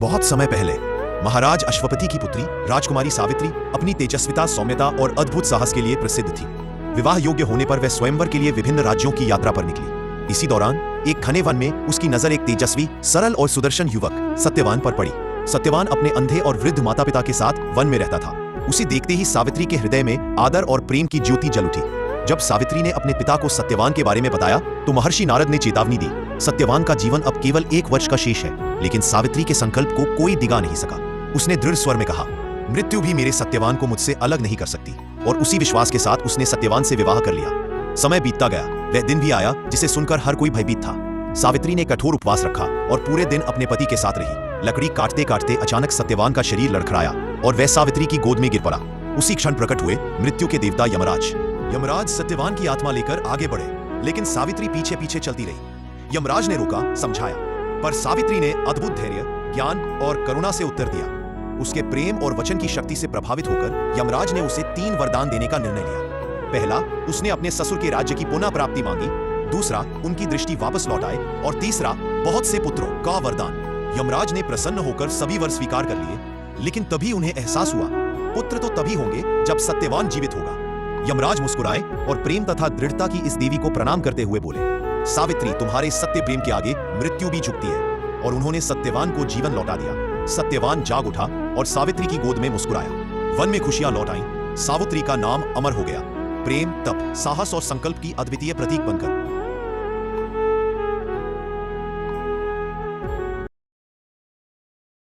बहुत समय पहले महाराज अश्वपति की पुत्री राजकुमारी सावित्री अपनी तेजस्विता, सौम्यता और अद्भुत साहस के लिए प्रसिद्ध थी। विवाह योग्य होने पर वह स्वयंवर के लिए विभिन्न राज्यों की यात्रा पर निकली। इसी दौरान एक घने वन में उसकी नजर एक तेजस्वी, सरल और सुदर्शन युवक सत्यवान पर पड़ी। सत्यवान अपने अंधे और वृद्ध माता पिता के साथ वन में रहता था। उसे देखते ही सावित्री के हृदय में आदर और प्रेम की ज्योति जल उठी। जब सावित्री ने अपने पिता को सत्यवान के बारे में बताया तो महर्षि नारद ने चेतावनी दी, सत्यवान का जीवन अब केवल 1 वर्ष का शेष है। लेकिन सावित्री के संकल्प को कोई डिगा नहीं सका। उसने दृढ़ स्वर में कहा, मृत्यु भी मेरे सत्यवान को मुझसे अलग नहीं कर सकती। और उसी विश्वास के साथ उसने सत्यवान से विवाह कर लिया। समय बीतता गया, वह दिन भी आया जिसे सुनकर हर कोई भयभीत था। सावित्री ने कठोर उपवास रखा और पूरे दिन अपने पति के साथ रही। लकड़ी काटते काटते अचानक सत्यवान का शरीर लड़खड़ाया और वह सावित्री की गोद में गिर पड़ा। उसी क्षण प्रकट हुए मृत्यु के देवता यमराज। यमराज सत्यवान की आत्मा लेकर आगे बढ़े, लेकिन सावित्री पीछे पीछे चलती रही। यमराज ने रोका, समझाया, पर सावित्री ने अद्भुत धैर्य, ज्ञान और करुणा से उत्तर दिया। उसके प्रेम और वचन की शक्ति से प्रभावित होकर यमराज ने उसे 3 वरदान देने का निर्णय लिया। पहला, उसने अपने ससुर के राज्य की पुनः प्राप्ति मांगी। दूसरा, उनकी दृष्टि वापस लौट आए। और तीसरा, बहुत से पुत्रों का वरदान। यमराज ने प्रसन्न होकर सभी वर स्वीकार कर लिए, लेकिन तभी उन्हें एहसास हुआ, पुत्र तो तभी होंगे जब सत्यवान जीवित होगा। यमराज मुस्कुराए और प्रेम तथा दृढ़ता की इस देवी को प्रणाम करते हुए बोले, सावित्री, तुम्हारे सत्य प्रेम के आगे मृत्यु भी झुकती है। और उन्होंने सत्यवान को जीवन लौटा दिया। सत्यवान जाग उठा और सावित्री की गोद में मुस्कुराया। वन में खुशियां लौट आईं। सावित्री का नाम अमर हो गया। प्रेम, तप, साहस और संकल्प की अद्वितीय प्रतीक बनकर।